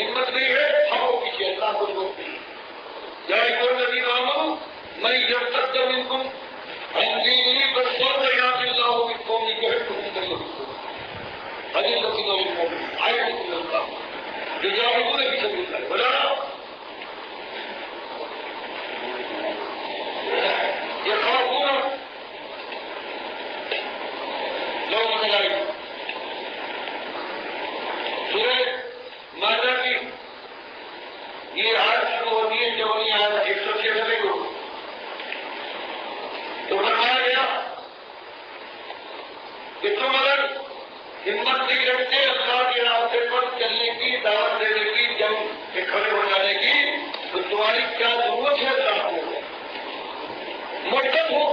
ہمت نہیں ہے بھاگو پیچھے، اللہ کو روک نہیں. یا ایھا الذین آمنوا من یرتد منکم عن دینہ فسوف یأتی اللہ بقوم یحبهم ویحبونہ أذلة على المؤمنين أعزة للكافرين يجاهدون في سبيل الله ولا يخافون لومة لائم. سورہ مائدہ کی یہ آیت شروع ہوتی ہے جب یہ آیت 106 کو تو فرمایا گیا کہ تم اگر ہمت نہیں رکھتے اللہ کے راستے پر چلنے کی، دعوت دینے کی، جنگ سے کھڑے ہو جانے کی، تو تمہاری کیا ضرورت ہے اللہ کو؟ مرتد ہو،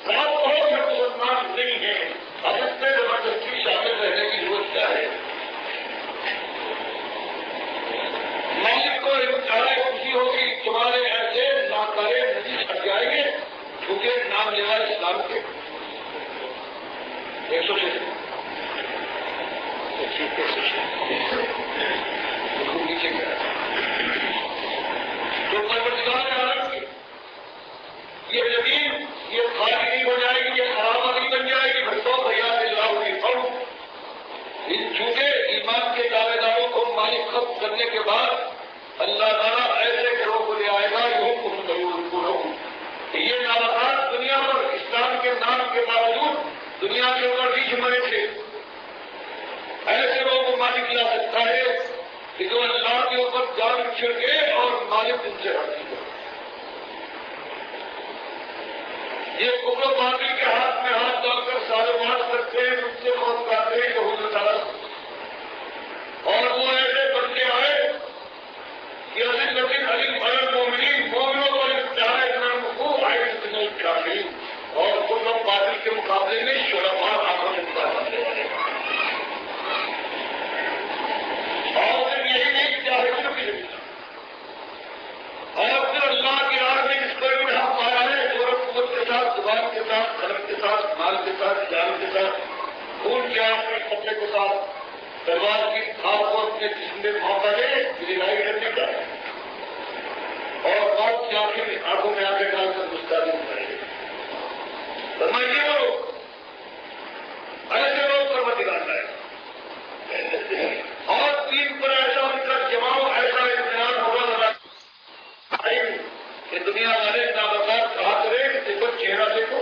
رات ہو پھر مسلمان نہیں ہے، اب اس میں زبردستی شامل رہنے کی ضرورت کیا ہے؟ مالک کو اشارہ خوشی ہوگی تمہارے ایسے ناکارے نتیجے ہٹ جائیں گے کیونکہ نام لیوا اسلام کے 106 نیچے گیا تو پروردگار عالم کی یہ زمین یہ خالی نہیں ہو جائے گی، یہ خرابہ نہیں بن جائے گی. بھٹو بھیا اللہ کی فرم ان جھوٹے ایمان کے دعوے داروں کو مالک ختم کرنے کے بعد اللہ تعالیٰ ایسے گروہ کو لے آئے گا یہ نامحرم دنیا پر اسلام کے نام کے باوجود دنیا کے اوپر ریچھ مرے تھے. ایسے لوگوں کو مالک لا سکتا ہے کہ جو اللہ کے اوپر جان چھڑکے اور مالک ان سے راضی ہو. یہ کفر و باطل کے ہاتھ میں ہاتھ ڈال کر سارے بات کرتے ہیں، ان سے بہت کہتے ہیں کہ حضور تعالیٰ اور وہ ایسے بنتے آئے کہ لیکن علی بھر مومنین مومنوں کو چاہے اتنا خوب آئے اتنا کافی اور کفر و باطل کے مقابلے میں شرفا آنکھوں سے کرنے والے اور پھر یہی نہیں چاہے اور پھر اللہ کی راہ میں جس پر بھی حق آیا ہے اور قوت کے ساتھ، زبان کے ساتھ، قلم کے ساتھ، مال کے ساتھ، جان کے ساتھ، خون کے آنکھ میں کپڑے کے ساتھ تلوار کی کھاپ کو اپنے جسم میں موقع دے لڑائی کرنے کا اور موت کی آنکھوں میں آنکھیں ڈال کر گستاخی کرے. فرمائیے وہ ایسے لوگ پروردگار لائے اور دین پر ایسا ان کا جماؤ، ایسا انتظام ہوگا کہ دنیا والے نابکار کہا کرے کہ دیکھو چہرہ دیکھو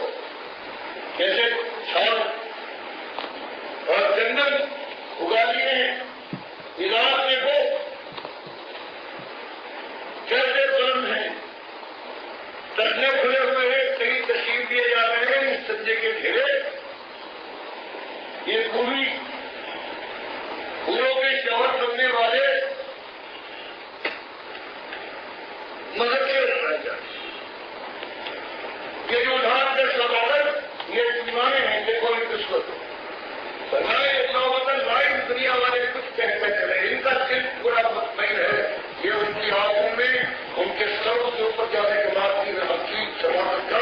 کیسے چھاڑ اور جنگل اگا لیے ہیں، ادارات دیکھو کیسے بلند ہیں، تسلے کھلے ہوئے ہیں، کئی تشریف دیے جا رہے ہیں سنجے کے گھیرے. یہ پوری پوروں کے شوہر بننے والے مدد کے رکھا جائے. یہ جو دھان کے سوادر یہ دیوانے ہیں، دیکھو ان قسمت بنائے سوادر لائن دنیا والے کچھ کہتے چلے، ان کا دل پورا مطمئن ہے. یہ ان کی آنکھوں میں ان کے سروں کے اوپر جانے کے بعد کی حقیق سماعت کا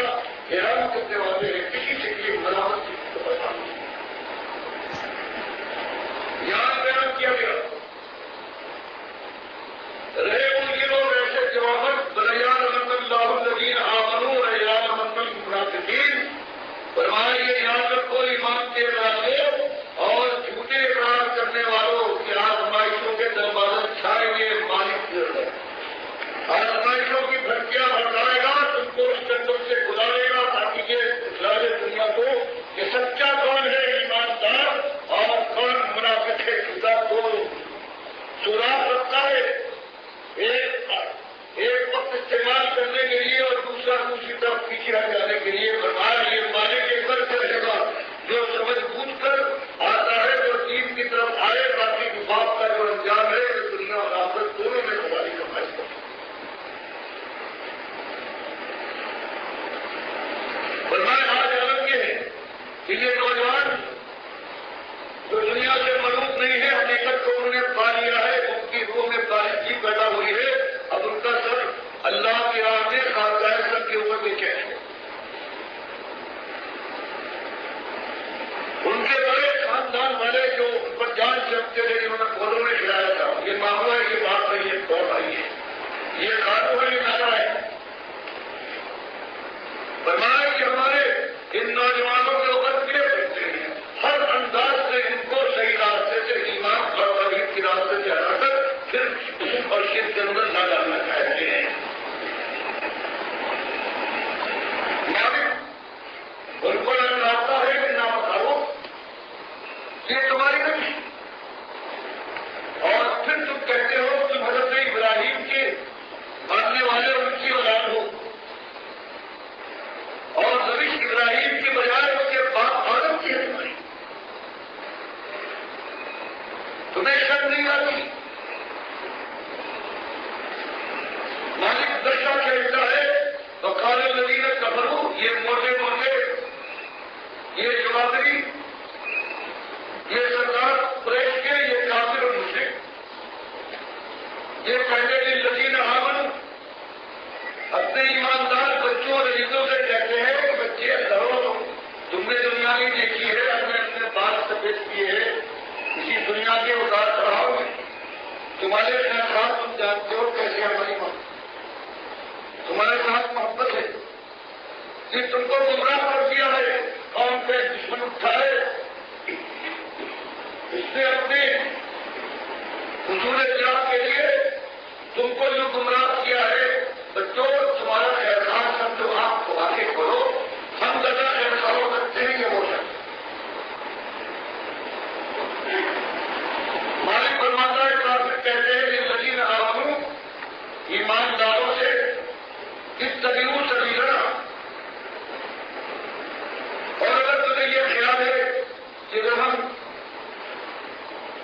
حیران کرنے والے ہیں. کسی سے کی ملامت کی پریشان یہاں بیان کیا گیا رہے ان کے لوگ ایسے جوابت بلیان من اللہ الذین آمنوا ریان من المنافقین. فرمایا یہ یہاں تک کوئی ایمان کے راستے اور جھوٹے اقرار کرنے والوں کی آزمائشوں کے دروازے چھائے ہوئے مالک کی ہے. آزمائشوں کی بھٹکیاں بھٹکائے گا، تم کو اس چندر سے گزارے گا تاکہ یہ دکھلائے دنیا کو کہ سچا کون ہے ایماندار اور کون منافق ہے. خدا کو یہ تمہاری نہیں. اور پھر تم کہتے ہو تم حضرت ابراہیم کے ماننے والے ان کی اولاد ہو، اور روش ابراہیم کے بجائے اس کے باپ آدم کی ہے تمہاری. تمہیں شک نہیں آتی. مالک درشا کہتا ہے تو کالے ندی میں کبرو، یہ موٹے موٹے، یہ جوابری، یہ سردار قریش کے، یہ کافر اور مشرک، یہ پہلے دن لذین آمنوا اپنے ایماندار بچوں اور عزیزوں سے کہتے ہیں کہ بچے ڈرو، تم نے دنیا نہیں دیکھی ہے، ہم نے اپنے بال سفید کیے ہیں اسی دنیا کے اتار چڑھاؤ میں. تمہارے ساتھ تم جانتے ہو کیسے ہماری ماں تمہارے ساتھ محبت ہے. جس تم کو گمراہ کر دیا ہے، قوم پہ دشمن اٹھائے، اس نے اپنے حضور جان کے لیے تم کو جو گمراہ کیا ہے. بچوں تمہارا خیر خان سمجھو، آپ کو آگے کرو، ہم زیادہ خیر خواہ کرتے ہیں کہ وہ سب. مالک فرماتا ہے کافر کہتے ہیں کہ لذین آمنوا، ایمانداروں سے اتبعوا سبیلنا. اور اگر تمہیں یہ خیال ہے کہ جب ہم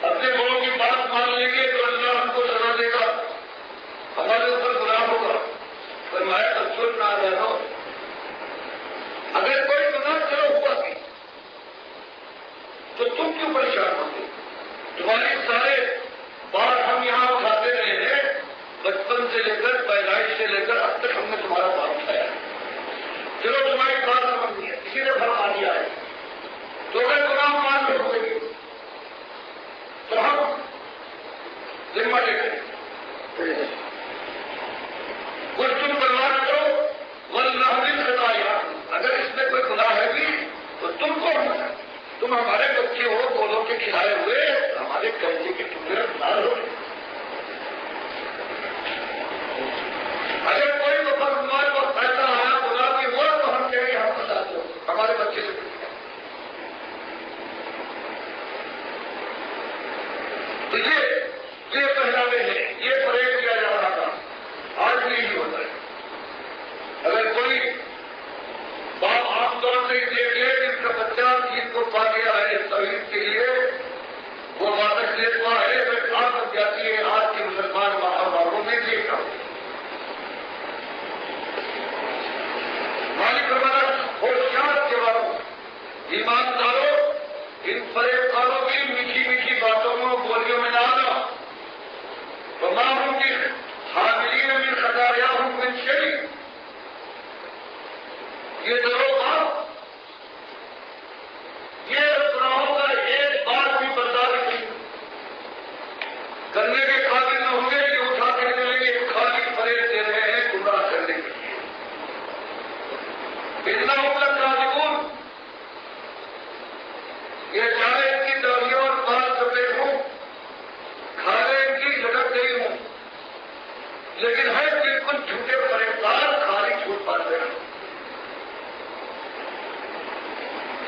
اپنے بڑوں کی بات مان لیں گے تو اللہ ہم کو سزا دے گا، ہمارے اوپر گناہ ہوگا، فرمایا تبصر نہ رہو. اگر کوئی گناہ چلو ہوا بھی تو تم کیوں پریشان ہوتے؟ تمہاری سارے بات ہم یہاں اٹھاتے رہے ہیں، بچپن سے لے کر پیدائش سے لے کر اب تک ہم نے تمہارا بات اٹھایا. چلو تمہاری بات سمجھ ہے، کسی نے فرما دیا ہے تو اگر گناہ مان لو ہوئے تو ہم ذمہ لے کریں. کچھ تم پرواہ کرو والنہ خطایا، اگر اس میں کوئی گناہ ہے بھی تو تم کو تم ہمارے بچے ہو، بولوں کے کھلائے ہوئے، ہمارے قرضے کے ٹکڑے نہ ہو. اگر کوئی ہمارے پاس ایسا آیا گناہ بھی ہوا تو ہم کہیں گے ہم بتا دو ہمارے بچے سے پوچھیں. تو یہ پہناوے ہیں، یہ پرہیز کیا جا رہا تھا، آج بھی نہیں ہوتا ہے. اگر کوئی باپ عام طور سے دیکھ لے جس کا بچہ دین کو پا گیا ہے توحید کے لیے، وہ واپس لیتا ہے، پھر آگ لگ جاتی ہے. آج کے مسلمان ماہواروں میں دیکھا مالک ہمارا ہوشیار جواب، ایمانداروں ان فریب کاروں کی میٹھی میٹھی باتوں میں بولیوں میں نہ آنا. تمام کی حاملین من خطاياهم من شيء، یہ دروغ یہ گناہوں کا ایک بات بھی برداشت نہیں کرنے کے قابل نہ ہوں گے کہ اٹھا کر چلیں گے. خالی فریب دے رہے ہیں گمراہ کرنے کے لیے. انہم لکاذبون، یہ چاہے ان کی داڑھیوں اور بال سفید ہوں، کھالے ان کی لٹک گئی ہوں، لیکن ہے بالکل جھوٹے فریبکار، خالی جھوٹ پاتے ہیں.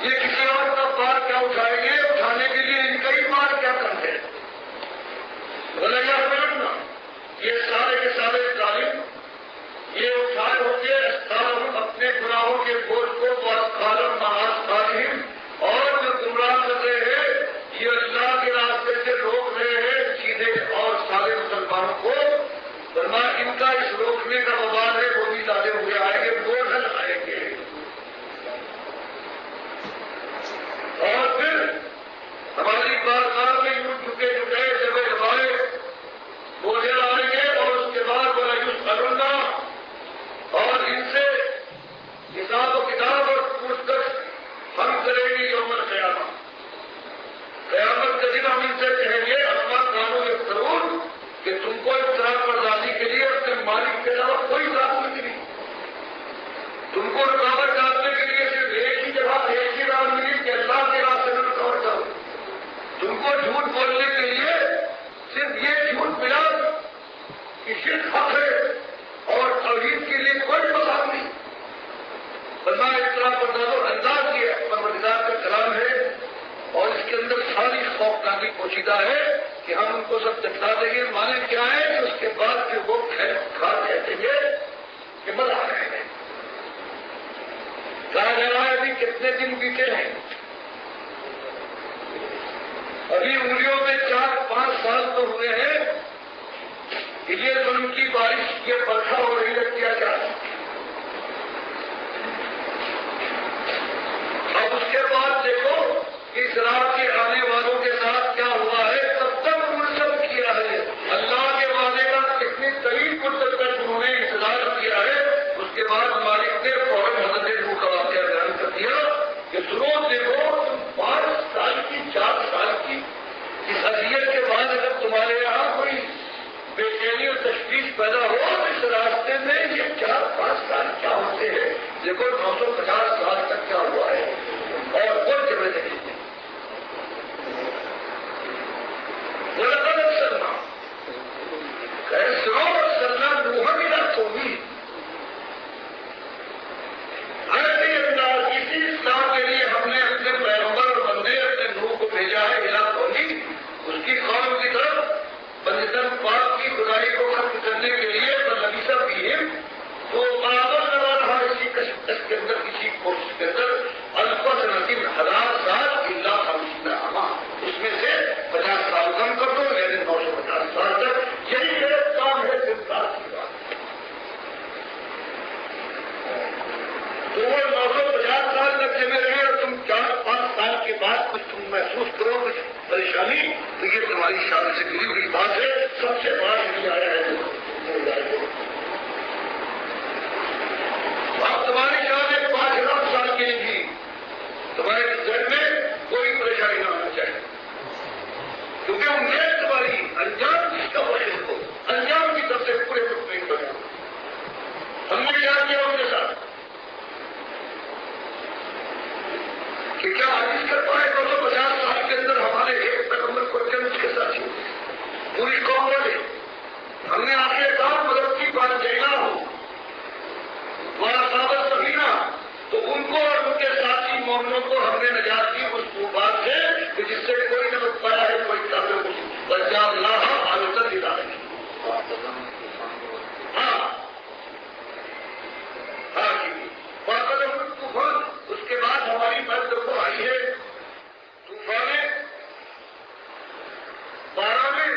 یہ کسی اور کا بار کیا اٹھائیں گے؟ اٹھانے کے لیے ان کا ہی بار کیا کریں گے؟ یہ سارے کے سارے ظالم یہ اٹھائے ہوتے اپنے گناہوں کے بوجھ کو کالم محاذ تعلیم، اور جو گمراہ کر رہے ہیں یہ اللہ کے راستے سے روک رہے ہیں سیدھے اور سارے مسلمانوں کو. فرمایا ان کا اس روکنے کا وبال ہے، وہ بھی ڈالے ہوئے آئیں گے، بوجھ آئیں گے. اور پھر ہماری بارگاہ میں یوں جھکے جھکے جگہ جگائے بوجھے آئیں گے، اور اس کے بعد وہ یسألون، اور ان سے حساب و کتاب اور پوچھ گچھ ہم کریں گے یوم القیامہ. قیامت کے دن ہم ان سے کہیں گے اما کانوا یفترون، کہ تم کو افتراء برداشتی کے لیے اپنے مالک کے علاوہ کوئی ذات نہیں ملی، تم کو رکاوٹ ڈالنے کے لیے صرف ایک ہی جگہ ایک ہی راہ ملی کہ اللہ کے راستے میں رکاوٹ ڈالو. تم کو جھوٹ بولنے کے لیے صرف یہ جھوٹ ملا کہ شرک حق ہے اور توحید کے لیے کوئی مقام نہیں. فرمایا اطلاع بردار و انداز یہ پروردگار کا کلام ہے، اور اس کے اندر خوف ناکی پوشیدہ ہے کہ ہم ان کو سب دکھا دیں گے، مانے کیا ہے کہ اس کے بعد پھر وہ کھا کہتے گے کہ مزہ آ رہے ہیں. کہا جا رہا ہے ابھی کتنے دن بیتے ہیں، ابھی انگلیوں میں 4-5 سال تو ہوئے ہیں کہ یہ ظلم کی بارش، یہ برکھا ہو رہی ہے. کیا کیا اب اس کے بعد دیکھو اس راہ کے آنے والوں کے ساتھ کیا ہوا ہے. تب تک منصب کیا ہے اللہ کے وعدے کا، کتنی طویل مدت تک انہوں نے انتظار کیا ہے. اس کے بعد مالک نے فوراً حضرت نوح کا واقعہ بیان کر دیا کہ سنو دیکھو 5 سال کی 4 سال کی اس اذیت کے بعد اگر تمہارے یہاں کوئی بے چینی اور تشویش پیدا ہو تو اس راستے میں یہ 4-5 سال کیا ہوتے ہیں. دیکھو 950 سال تک کیا ہوا ہے اور کوئی جگہ نہیں ہے. وَلَقَدْ أَرْسَلْنَا سنو أَرْسَلْنَا نُوحًا إِلَىٰ قَوْمِهِ. ایسے انداز اسی اسلام کے لیے ہم نے اپنے پیغمبر اور بندے اپنے نوح کو بھیجا ہے إِلَىٰ قَوْمِهِ، اس کی قوم کی طرف بندن پاک کی خدائی کو ختم کرنے کے لیے. فَلَبِثَ فِيهِمْ، تو برابر لگا رہا اسی کشمکش کے اندر، اسی کوشش کے اندر 1000 سال إِلَّا 50 عاما، اس میں سے 50 سال کم کر دو یعنی 950 سال تک. یہی میرا کام ہے سرکار کی بات. تو وہ 950 سال تک جمے رہے اور تم 4-5 سال کے بعد کچھ تم محسوس کرو کچھ پریشانی، تو یہ تمہاری شان سے جڑی ہوئی بات ہے. سب سے بڑا نہیں آیا ہے اب تمہاری شان 5 سال کی نہیں تھی. تمہارے ذہن میں کوئی پریشانی نہ آنا چاہیے، کیونکہ امید تمہاری انجام جس کا وقت ہو، انجام کی طرف سے پورے مطمئن بنا. ہم نے کیا کیا ان کے ساتھ کہ کیا حدیث کر پائے 250 سال کے اندر ہمارے ایک پیغمبر کو چند کے ساتھ پوری قوم والے. ہم نے آخر کام مدد کی بات جینا ہو ہمارا ثابت سبینہ، تو ان کو اور ان کے ساتھی مومنوں کو ہم نے نجات دی اس طوفان سے کہ جس سے کوئی نہ بچ پایا ہے، کوئی کافر نہیں. بچا اللہ عادت دلا ہے. ہاں جی واقع طوفان. اس کے بعد ہماری مرد کو آئی ہے طوفان 12 میں،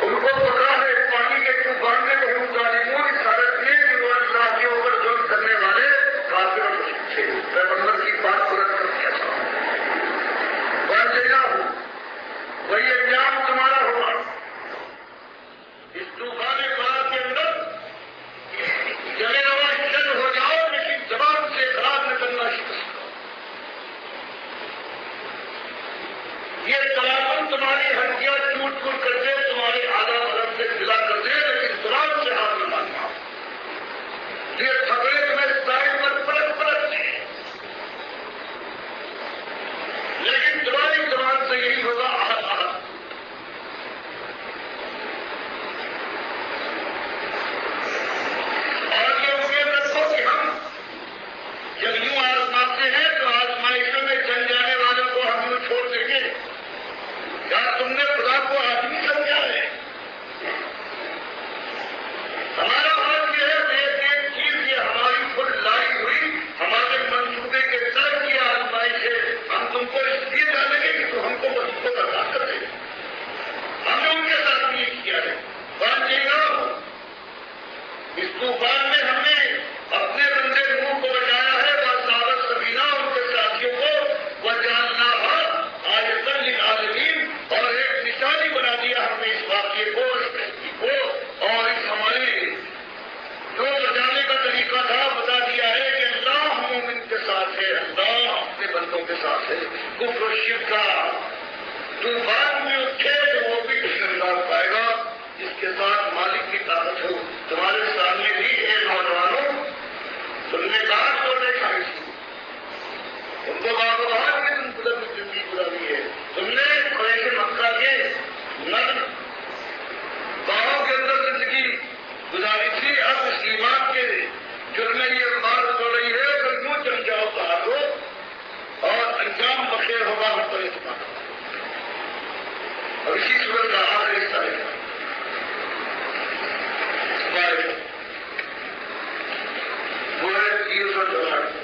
ان کو پکڑا ہے پانی کے طوفان میں. تو ہم ظالموں اس حالت میں جو اللہ کے اوپر ظلم کرنے والے کافر اور مشرک تھے. پیغمبر کی بات بلند کر دیا تھا. بن جینا ہو وہی انجام تمہارا ہوگا. اس طوفان بڑا کے اندر جلے روا جل ہو جاؤ لیکن زبان سے خراب نہ کرنا شکست. یہ تلاسم تمہاری ہڈیاں ٹوٹ ٹوٹ کر دے، تمہارے اعلیٰ عالم سے ضلع کر دے، لیکن زبان سے ہاتھ نہ ماننا. یہ خبریں تمہیں ظاہر پر پلٹ دیں، لیکن تمہاری زبان سے یہی ہوگا احد احد. اور یہ امید رکھو کہ ہم جب یوں آزماتے ہیں تو آزمائشوں میں چل جانے والوں کو ہم یوں چھوڑ دیں گے. کیا تم نے خدا کو آدمی سمجھا ہے؟ ہمارا بات یہ ہے کہ ایک چیز یہ ہماری خود لائی ہوئی ہمارے منصوبے کے طرف کی آزمائش ہے. ہم تم کو اس لیے ڈالیں گے کہ تو ہم کو مضبوط ادا کر دیں. ہم نے ان کے ساتھ یہ کیا ہے. بات یہ نہ ہو اس طوفان میں ہم نے اپنے بندے نوح کو بچایا ہے، باصابت سبینہ ان کے ساتھیوں کو وجعلناہا آیۃ للعالمین، اور ایک نشانی بنا دیا ہم نے اس واقعے کو، اس کشتی کو، اور اس ہمارے جو بچانے کا طریقہ تھا بتا دیا ہے کہ اللہ مومن کے ساتھ ہے، اللہ اپنے بندوں کے ساتھ ہے. کفر و شرک کا طوفان میں اٹھے تو وہ بھی کشمیر پائے گا جس کے ساتھ مالک کی طاقت ہو. تمہارے سامنے بھی ہے نوجوانوں، تم نے کہا تو دیکھا ان کو بات بات کہ تم قدر میں زندگی گزاری ہے. تم نے قریش مکہ کے نظر گاؤں کے اندر زندگی گزاری تھی. اب اس ایمان کے جرم یہ بات ہو رہی ہے کہ کیوں چل جاؤ کہا دو اور انجام بخیر ہوگا. ہر چھپانا. اور اسی صورت کا آخری حصہ ہے وہ ہے 364.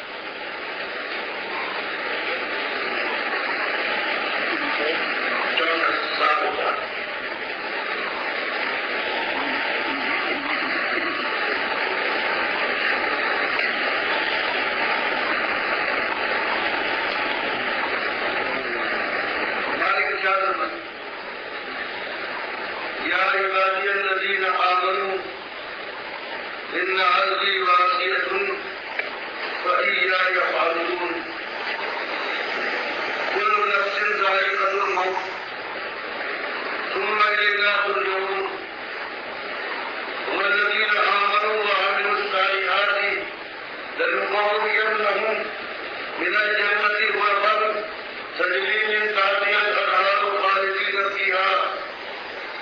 إن عرضي واسعة فإياي فاعبدون كل نفس ذائقة الموت ثم إلينا ترجعون والذين آمنوا وعملوا الصالحات لنبوئنهم من الجنة غرفا تجري من تحتها الأنهار خالدين فيها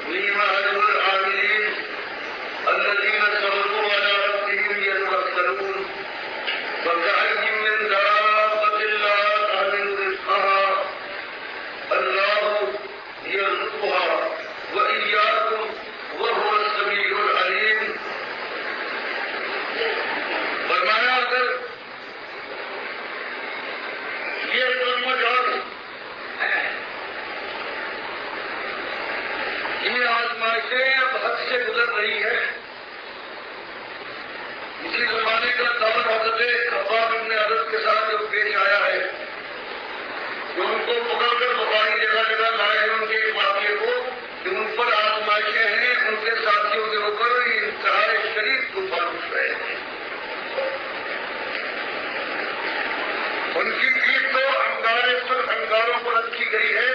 نعم أجر العاملين الذين صبروا على ربهم يتوكلون وكأي من دابة لا تحمل رزقها الله يرزقها وإياكم وهو السميع العليم. فرمایا اگر یہ سمجھ یہ آزمائشیں اب حد سے گزر رہی ہے. اسی زمانے کا دور حضرت خباب بن عرب کے ساتھ جو پیش آیا ہے جو ان کو پکڑ کر بخاری جگہ جگہ لائے ہیں ان کے واقعے کو کہ ان پر آزمائشیں ہیں ان کے ساتھیوں کے اوپر انتہائی شدید طوفان اٹھ رہے ہیں. ان کی پیٹھ تو انگاروں پر رکھی گئی ہے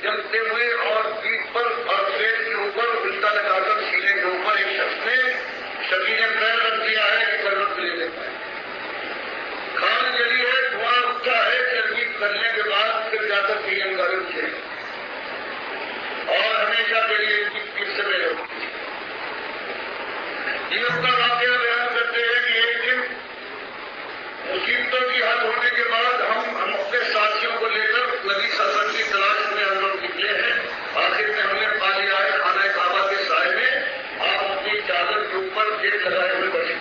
جلتے ہوئے اور پیٹھ پر اور پیٹ کے اوپر الٹا لگا کر سینے کے اوپر ایک شخص نے شبیر پیر رکھ دیا ہے کہ ضرورت لے لیتا ہے. کھان جلی ہے دھواں اٹھا ہے چربی کرنے کے بعد پھر جا کر کئی انگارے اٹھے اور ہمیشہ کے لیے ان کی پیٹھ سے رہے ہوتی ہے. یہ اس کا واقعہ بیان کرتے ہیں کہ ایک دن مصیبتوں کی حل ہونے کے بعد ہم اپنے ساتھیوں کو لے کر نبی صلی اللہ علیہ وسلم کی تلاش میں ہم لوگ نکلے ہیں. آخر میں ہم نے پا لیا ہے خانہ کعبہ کے سائے میں آپ اپنی چادر کے اوپر گیٹ لگائے ہوئے بیٹھے.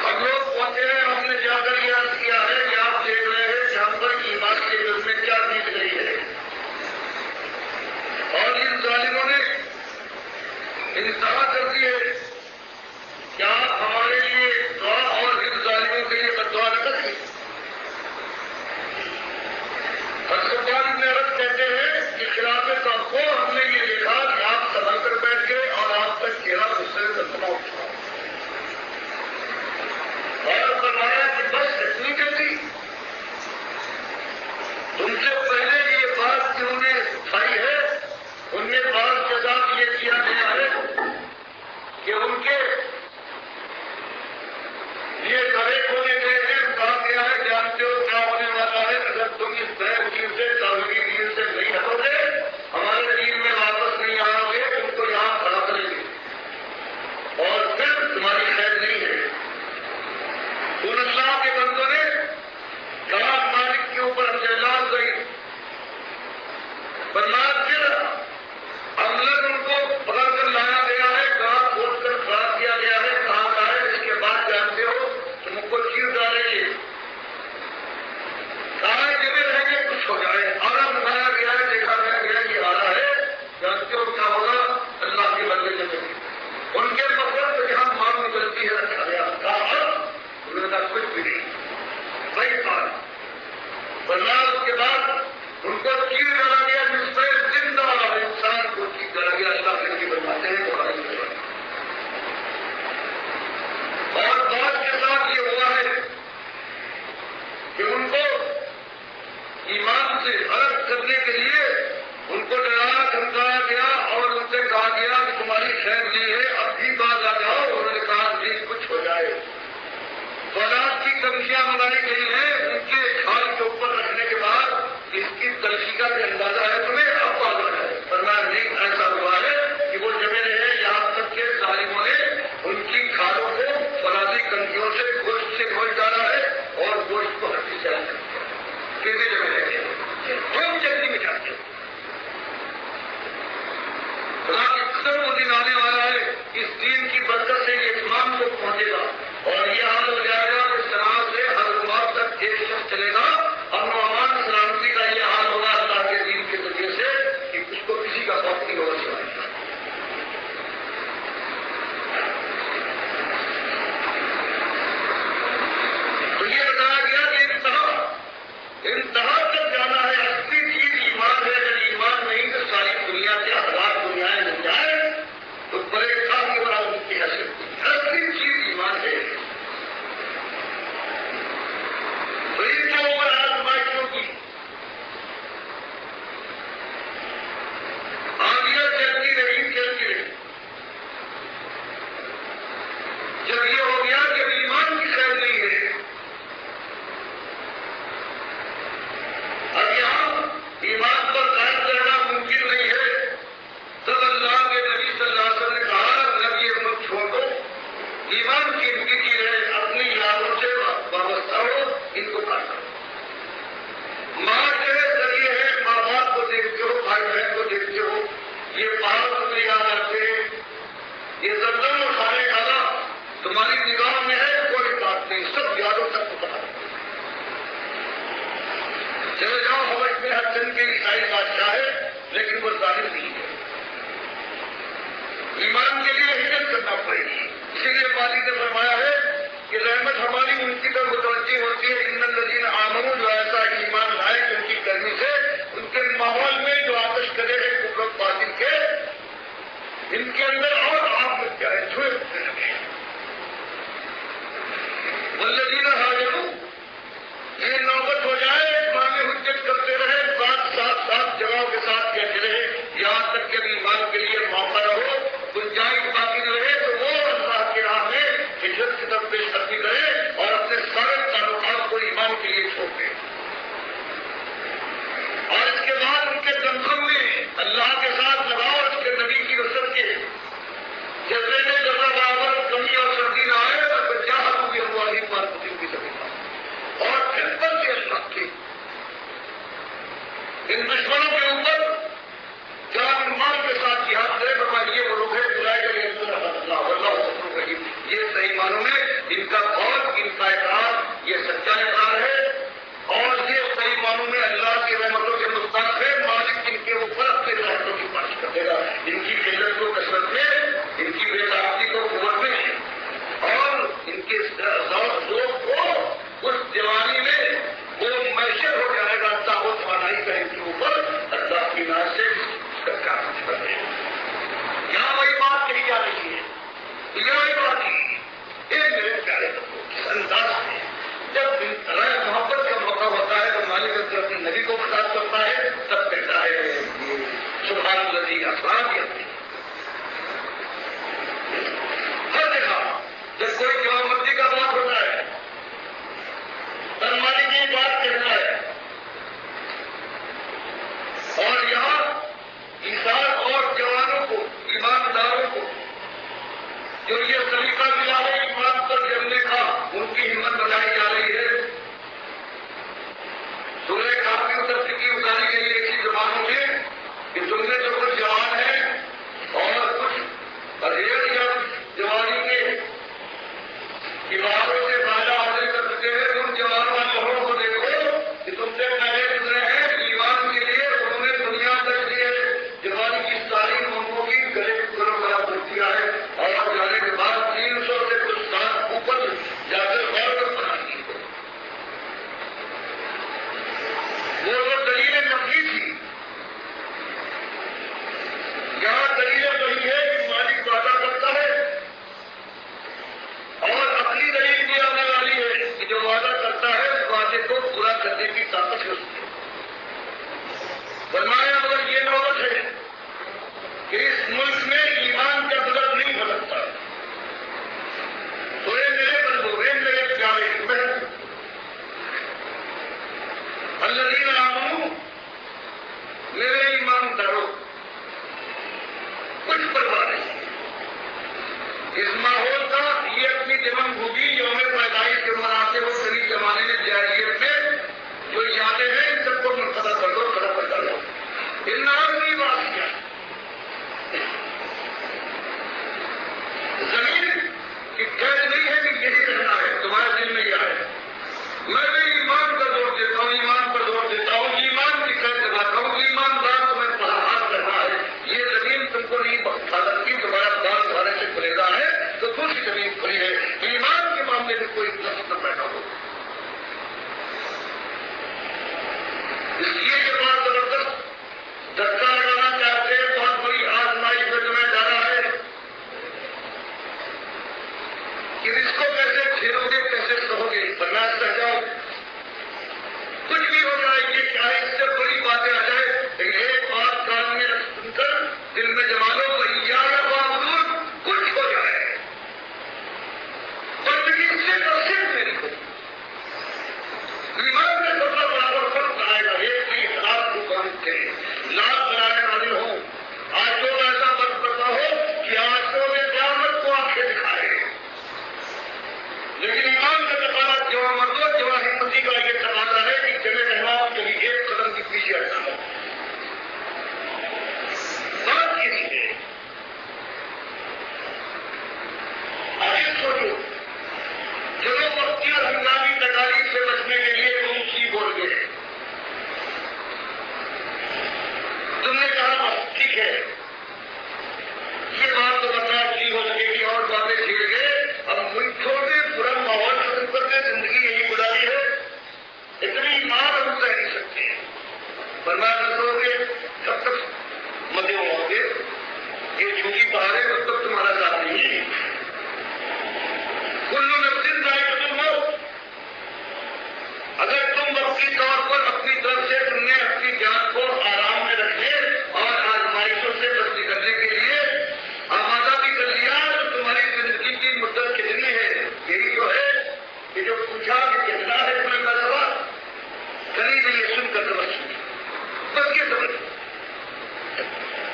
ہم لوگ پہنچے ہیں ہم نے جا کر یاد کیا ہے کہ آپ دیکھ رہے ہیں جہاں پر ایمان کے دل میں کیا بیت رہی ہے. اور ان ظالموں نے انتہا کر دی ہے. کیا ہمارے لیے دعا اور ان ظالموں کے لیے بدعا نہ کریں. خباب بن عرب کہتے ہیں کہ خلاف توقع ہم نے یہ دیکھا کہ آپ سنبھل کر بیٹھ گئے اور آپ کا چہرہ غصے سے تما اٹھا اور فرمایا کہ بس اتنی جلدی تم سے پہلے یہ بات جو انہیں اٹھائی ہے ان میں بعض کے ساتھ یہ کیا گیا ہے کہ ان کے یہ گڑے کھولے گئے ہیں. کہا گیا ہے جانتے ہو کیا ہونے والا ہے اگر تم اس نئے دین سے تعلیمی دین سے نہیں ہٹو گے ہمارے دین میں واپس نہیں آؤ گے تم کو یہاں کھڑا کریں گے اور پھر تمہاری خیر نہیں ہے. ان اللہ کے بندوں نے کہا مالک کے اوپر احتجاج گئی فرمایا پھر عملت ان کو پکڑ کر لایا گیا ہے کہاں کھول کر کھڑا کیا گیا ہے کہاں کا ہے. اس کے بعد جانتے ہو تم کو چیز ڈالیں گے کہاں جمے رہیں گے کچھ ہو جائے. آرا بنایا گیا ہے دیکھا گیا یہ آ رہا ہے جانتے ہو کیا ہوگا اللہ کے بندے جمے گے. ان کے مقصد سے جہاں ماں میں غلطی ہے رکھا گیا کہا انہوں نے کچھ بھی نہیں وہی بات بنا. اس کے بعد ان کو چیز ڈالا گیا جس پہ زندہ انسان کو چیز ڈالا گیا. اللہ کے نبی بنواتے ہیں اور بات کے ساتھ یہ ہوا ہے کہ ان کو ایمان سے الگ کرنے کے لیے ان کو ڈرایا دھمکایا گیا اور ان سے کہا گیا کہ تمہاری خیر نہیں ہے اب بھی باز آ جاؤ. انہوں نے کہا نہیں کچھ ہو جائے. فولاد کی کمشیاں منگائی گئی ہیں ان کے کھال کے اوپر رکھنے کے بعد اس کی تلخی کا بھی اندازہ ہے تمہیں اب باز آ جائے. فرمایا نہیں ایسا ہوا ہے کہ وہ جمے رہے یہاں تک کے ظالموں نے ان کی کھالوں کو فولادی کنکیوں سے گوشت سے گوشت ڈالا ہے اور گوشت کو ہڈی سے الگ کیا. چکے میں جمع رہتے ہیں، ہم جلدی میں جاتے ہیں۔ خدا کی قسم وہ دن آنے والا ہے، اس دین کی برکت سے یہ تمام کو پہنچے گا اور یہ حال ہو جائے گا کہ طرح سے ہر بات تک ایک شخص چلے گا، امن و امان سلامتی کا یہ حال ہوگا اللہ کے دین کے ذریعے سے کہ اس کو کسی کا خوف نہیں ہوگا سوائے۔ تو یہ بتایا گیا کہ انتہا تک جانا ہے، اصلی چیز ایمان ہے، اگر ایمان نہیں تو ساری دنیا سے ہزار دنیایں مل جائے تو بڑے خاص کے برابر کی حیثیت، اصلی چیز ایمان ہے۔ تو ان کے اوپر آزمائشوں کی آندیاں چلتی رہی۔ جب یہ ہو گیا کہ ایمان کی خیر نہیں ہے، اب یہاں ایمان پر قائم رہنا ممکن نہیں ہے، تب اللہ کے نبی صلی اللہ علیہ وسلم نے کہا نبی مت چھوڑو، ایمان کی زندگی ہے، اپنی یادوں سے وابستہ ہو، ان کو کاٹو۔ ماں کے ذریعے ہے، ماں باپ کو دیکھتے ہو، بھائی بہن کو دیکھتے ہو، یہ پہاڑ تمہیں یاد آتے، یہ زمزم اور کھانے کھانا تمہاری نگاہ میں ہے، کوئی بات نہیں، سب یادوں تک اتار۔ چلے جاؤ حوض میں ہر دن کے عیسائی بادشاہ ہے لیکن وہ ظاہر نہیں ہے۔ ایمان کے لیے ہجرت کرنا پڑے گی، اسی لیے والد نے فرمایا ہے کہ رحمت ہماری ان کی طرف متوجہ ہوتی ہے، ان الذین آمنوا جو ایسا ایمان لائے کہ ان کی گرمی سے ان کے ماحول میں جو آتش کرے ہیں کفر باطل کے، ان کے اندر اور آگ لگ جائے، دھوئے اٹھنے لگے۔ والذین ہاجروا، یہ نوبت ہو جائے مانے حجت کرتے رہے، ساتھ جگہوں کے ساتھ کہتے رہے، یہاں تک کہ ایمان کے لیے موقع رہو، گنجائش باقی نہ رہے تو وہ اللہ کی راہ میں ہجرت کی طرف پیش قدمی کرے اور اپنے سارے تعلقات کو ایمان کے لیے چھوڑ دے۔ اور اس کے بعد ان کے دمخم میں اللہ کے ساتھ لگاؤ، اس کے نبی کی نصرت کے جذبے میں ذرہ برابر کمی اور سردی نہ آئے اور بچہ بھی ہماری مارکیٹنگ کی سکے، اور پھر پر سے اللہ کے ان دشمنوں کے اوپر جان ایمان کے ساتھ جہاد کرے، فرمایا یہ وہ لوگ ہیں یہ صحیح معنوں میں ان کا قول، ان کا اقرار یہ سچا اقرار ہے اور یہ صحیح معنوں میں اللہ کی رحمتوں کے مستحق ہے۔ مالک ان کے اوپر اپنے رحمتوں کی بارش کر دے گا، ان کی قلت کو کثرت میں، ان کی بے طاقتی کو قوت میں اور ان کے ذوق کو اس جوانی میں وہ میسر ہو جائے گا، تاغت توانائی کا ان کے اوپر اللہ کی ناز سے کام کر دے گا۔ یہاں وہی بات کہی جا رہی ہے، یہ وہی بات ہے۔ ایک میرے پیارے اس انداز میں جب رائے محبت کا موقع ہوتا ہے تو مالک اپنے نبی کو خطاب کرتا ہے، تب کہتا ہے سبحان الذی اسریٰ بعبدہ۔ ہر دیکھا جب کوئی جواب مردی کا بات ہوتا ہے، فرمانے کی بات کہتا ہے، اور یہاں انسان اور جوانوں کو، ایمانداروں کو جو یہ طریقہ ملا ہے ایمان پر چلنے کا، ان کی ہمت بنائی جا رہی ہے۔ سورہ کہف کی اتر کی اتاری گئی ایسی زبانوں میں کہ تم نے جو کچھ جوان ہے اور کچھ پرہیز یا جوانی کے عبادتوں سے فائدہ حاصل کر سکے ہیں، ان جوانوں والوں کو دیکھو کہ تم سے پہلے گزرے ہیں ایمان کے لیے، انہوں نے دنیا تک لیے جوانی کی ساری منگوں کی گلے گلوں کا بچ دیا ہے اور جانے کے بعد 300 سے کچھ سال اوپر جا کر عورت بنا دی۔ وہ دلیل نفی تھی اس لیے یہ بات زبردست دھکا لگانا چاہتے ہیں، بہت بڑی آزمائش میں تمہیں ڈالا ہے کہ اس کو کیسے کھیلو گے، کیسے سہو گے، ورنہ سہ جاؤ، کچھ بھی ہو جائے گی، چاہے اس سے بڑی باتیں آ جائے، لیکن ایک بات کان میں سن کر دل میں جما لو، کچھ ہو جائے بندگی سے صرف میری کو ایمان میں سب سے برابر فرق آئے گا، ایک نہیں لاکھ کو کام کرے، لاکھ بنانے والے ہوں، آٹوں میں ایسا فرق کرتا ہو کہ آٹوں میں قیامت کو آنکھیں دکھائے، لیکن ایمان کا تقاضا جوا مردوں جوا ہمتی کا یہ تقاضا ہے کہ جمع رہنا کبھی ایک قدم کی پیچھے ہٹنا ہو، بات یہ ہے سوچو، چلو وقتی اور ہنگامی تکالیف سے بچنے کے لیے تم کی بول گئے، تم نے کہا بس ٹھیک ہے، یہ بات تو برداشت نہیں ہو سکے گی، اور باتیں چھیڑ گئے، اب چھوٹے پورا ماحول شروع کر کے زندگی یہی گزاری ہے، اتنی مار ہم کہہ نہیں سکتے، فرمایا کرو گے جب تک مدے ہوں گے، یہ جھوٹی پہاڑ ہے تب تک تمہارا ساتھ نہیں ہے، کلو نفس ذائقۃ الموت، اگر تم وقتی طور پر اپنی طرف سے تم نے اپنی جان کو آرام میں رکھنے اور آزمائشوں سے بچ نکلنے کے لیے آمادہ بھی کر لیا، تو تمہاری زندگی کی مدت کتنی ہے؟ یہی تو ہے کہ جو پوچھا کہ کتنا ہے تمہیں کا سوال، کہیں نہیں یہ سن کر سمجھ بس یہ سمجھ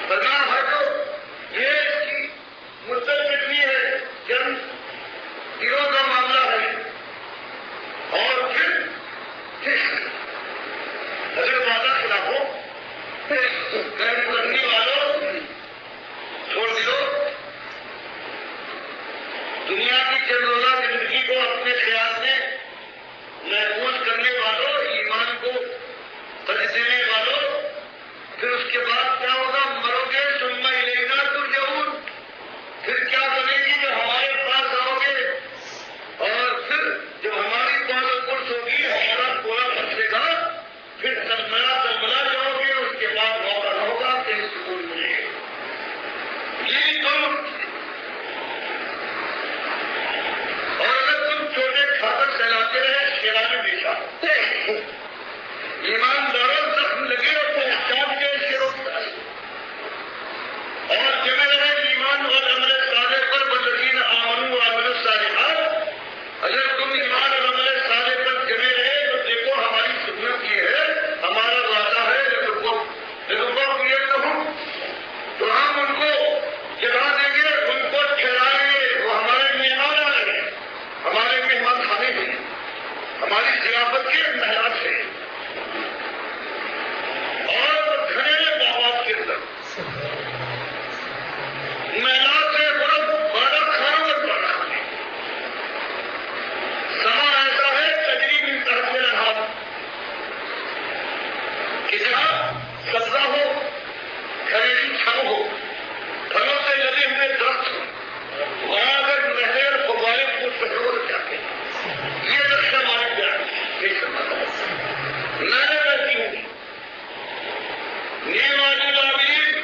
کرنا ہے، تو یہ اس کی مدت کتنی ہے، جنگ دنوں کا معاملہ ہے، اور پھر اگر وعدہ خلافو کرنے والوں چھوڑ دو، دنیا کی چند روزہ زندگی کو اپنے خیال میں محفوظ کرنے والوں، ایمان کو ترجیح دینے والوں، پھر اس کے بعد کیا ہوگا؟ مرو گے، ثم الینا ترجعون، پھر کیا بنے گی؟ جو ہمارے پاس آؤ گے، اور پھر جب ہماری بات پرس ہوگی، ہمارا پورا بچے گا، پھر تلملا جاؤ گے، اس کے بعد موقع نہ ہوگا کہیں سکون ملے گا، یہ تم، اور اگر تم چھوٹے کھا کر سہلاتے رہے، شیران بیچا ایمانداروں زخم لگے اور پہچان کے شیروں اور جمع رہے ایمان اور عمل صالح پر، والذین آمنوا وعملوا الصالحات، اگر تم ایمان اور عمل صالح پر جمے رہے تو دیکھو ہماری سنت یہ ہے، ہمارا وعدہ ہے، تو ہم ان کو جگہ دیں گے، ان کو ٹھہرائیں گے، وہ ہمارے مہمان آ رہے ہیں، ہمارے مہمان خانے ہیں، ہماری ضیافت کے محراب سے، اور گھنے باغات کے اندر محلات سے بڑا کھانوں میں پڑا سما ایسا ہے تجریب ان طرف سے رہا کہ جہاں سبزہ ہو، گھریلو چھاؤں ہو، پھلوں سے لگے ہوئے درخت ہو، وہاں اگر نہریں اور فوارے کو پٹرول جاتے ہیں، یہ نقشہ ہمارے پیار نہیں سمجھتا، میں رہتی ہوں نیم والی لابین،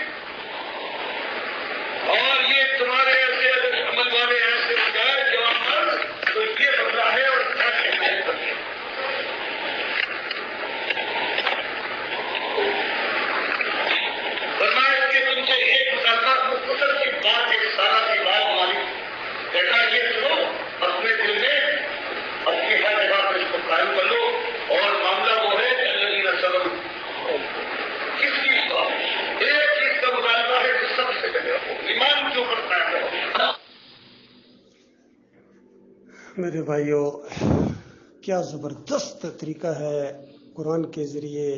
اور یہ تمہارے ایسے عمل والے ایسے بجائے جوان تو یہ بدلا ہے، اور کیا کہنا ہے بدلے، فرمایا کہ تم سے ایک مختصر کی بات، ایک سادہ سی بات مالک کہتا ہے، یہ سنو، اپنے دل میں اپنی ہر جگہ پہ اس کو قائم کر لو، اور معاملہ وہ ہے کہ الذین صبروا، کس چیز کا؟ ایک چیز کا مطالبہ ہے کہ سب سے پہلے ایمان کیوں کرتا ہے؟ میرے بھائیوں، کیا زبردست طریقہ ہے قرآن کے ذریعے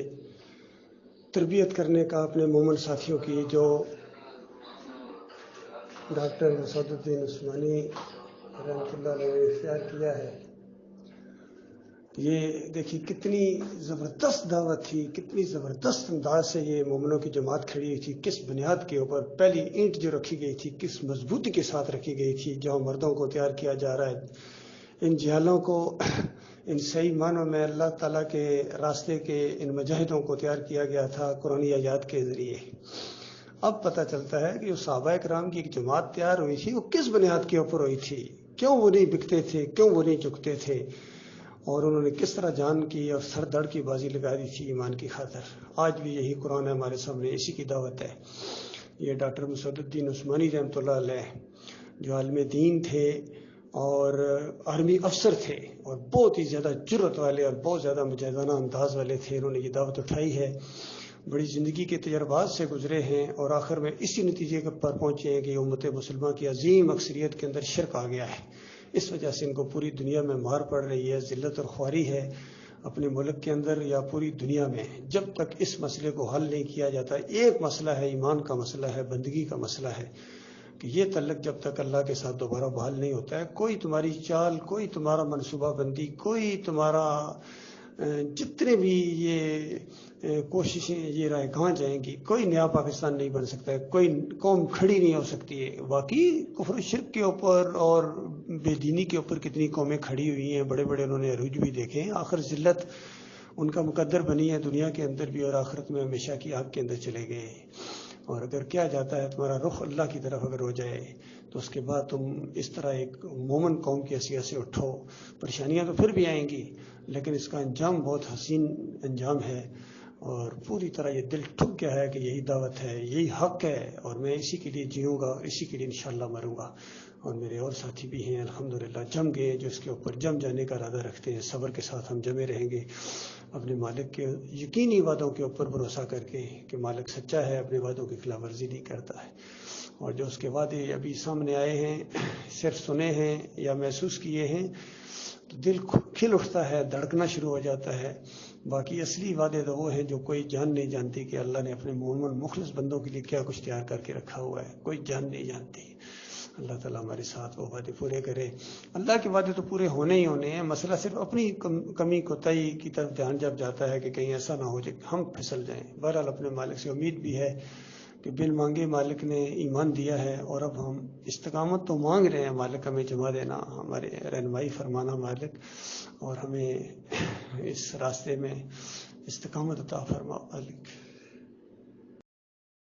تربیت کرنے کا اپنے مومن ساتھیوں کی، جو ڈاکٹر مسعود الدین عثمانی رحمۃ اللہ علیہ نے اختیار کیا ہے۔ یہ دیکھیے کتنی زبردست دعوت تھی، کتنی زبردست انداز سے یہ مومنوں کی جماعت کھڑی ہوئی تھی، کس بنیاد کے اوپر پہلی اینٹ جو رکھی گئی تھی کس مضبوطی کے ساتھ رکھی گئی تھی، جہاں مردوں کو تیار کیا جا رہا ہے ان جہالوں کو ان صحیح معنوں میں اللہ تعالیٰ کے راستے کے ان مجاہدوں کو تیار کیا گیا تھا قرآن آیات کے ذریعے۔ اب پتہ چلتا ہے کہ وہ صحابہ کرام کی ایک جماعت تیار ہوئی تھی، وہ کس بنیاد کے اوپر ہوئی تھی، کیوں وہ نہیں بکتے تھے، کیوں وہ نہیں جھکتے تھے، اور انہوں نے کس طرح جان کی اور سر دڑ کی بازی لگا دی تھی ایمان کی خاطر۔ آج بھی یہی قرآن ہے ہمارے سامنے، اسی کی دعوت ہے۔ یہ ڈاکٹر مسعود الدین عثمانی رحمۃ اللہ علیہ جو عالم دین تھے اور آرمی افسر تھے اور بہت ہی زیادہ جرأت والے اور بہت زیادہ مجاہدانہ انداز والے تھے، انہوں نے یہ دعوت اٹھائی ہے، بڑی زندگی کے تجربات سے گزرے ہیں اور آخر میں اسی نتیجے پر پہنچے ہیں کہ امت مسلمہ کی عظیم اکثریت کے اندر شرک آ گیا ہے۔ اس وجہ سے ان کو پوری دنیا میں مار پڑ رہی ہے، ذلت اور خواری ہے اپنے ملک کے اندر یا پوری دنیا میں۔ جب تک اس مسئلے کو حل نہیں کیا جاتا، ایک مسئلہ ہے ایمان کا مسئلہ ہے، بندگی کا مسئلہ ہے، کہ یہ تعلق جب تک اللہ کے ساتھ دوبارہ بحال نہیں ہوتا ہے، کوئی تمہاری چال، کوئی تمہارا منصوبہ بندی، کوئی تمہارا جتنے بھی یہ کوششیں یہ رائے کہاں جائیں گی، کوئی نیا پاکستان نہیں بن سکتا ہے، کوئی قوم کھڑی نہیں ہو سکتی ہے۔ واقعی کفر و شرک کے اوپر اور بے دینی کے اوپر کتنی قومیں کھڑی ہوئی ہیں، بڑے بڑے انہوں نے عروج بھی دیکھے ہیں، آخر ذلت ان کا مقدر بنی ہے دنیا کے اندر بھی اور آخرت میں ہمیشہ کی آگ کے اندر چلے گئے ہیں۔ اور اگر کیا جاتا ہے تمہارا رخ اللہ کی طرف اگر ہو جائے تو اس کے بعد تم اس طرح ایک مومن قوم کی حیثیت سے اٹھو، پریشانیاں تو پھر بھی آئیں گی لیکن اس کا انجام بہت حسین انجام ہے، اور پوری طرح یہ دل ٹھک گیا ہے کہ یہی دعوت ہے، یہی حق ہے، اور میں اسی کے لیے جیوں گا اور اسی کے لیے انشاءاللہ مروں گا۔ اور میرے اور ساتھی بھی ہیں الحمدللہ جم گئے جو اس کے اوپر جم جانے کا ارادہ رکھتے ہیں، صبر کے ساتھ ہم جمے رہیں گے اپنے مالک کے یقینی وعدوں کے اوپر بھروسہ کر کے کہ مالک سچا ہے، اپنے وعدوں کی خلاف ورزی نہیں کرتا ہے، اور جو اس کے وعدے ابھی سامنے آئے ہیں، صرف سنے ہیں یا محسوس کیے ہیں تو دل کھل اٹھتا ہے، دھڑکنا شروع ہو جاتا ہے۔ باقی اصلی وعدے تو وہ ہیں جو کوئی جان نہیں جانتی کہ اللہ نے اپنے مومن مخلص بندوں کے لیے کیا کچھ تیار کر کے رکھا ہوا ہے، کوئی جان نہیں جانتی۔ اللہ تعالیٰ ہمارے ساتھ وہ وعدے پورے کرے۔ اللہ کے وعدے تو پورے ہونے ہی ہونے ہیں، مسئلہ صرف اپنی کمی کوتاہی کی طرف دھیان جب جاتا ہے کہ کہیں ایسا نہ ہو جائے ہم پھسل جائیں۔ بہرحال اپنے مالک سے امید بھی ہے کہ بل مانگے مالک نے ایمان دیا ہے، اور اب ہم استقامت تو مانگ رہے ہیں، مالک ہمیں جما دینا، ہمارے رہنمائی فرمانا مالک، اور ہمیں اس راستے میں استقامت عطا فرما مالک۔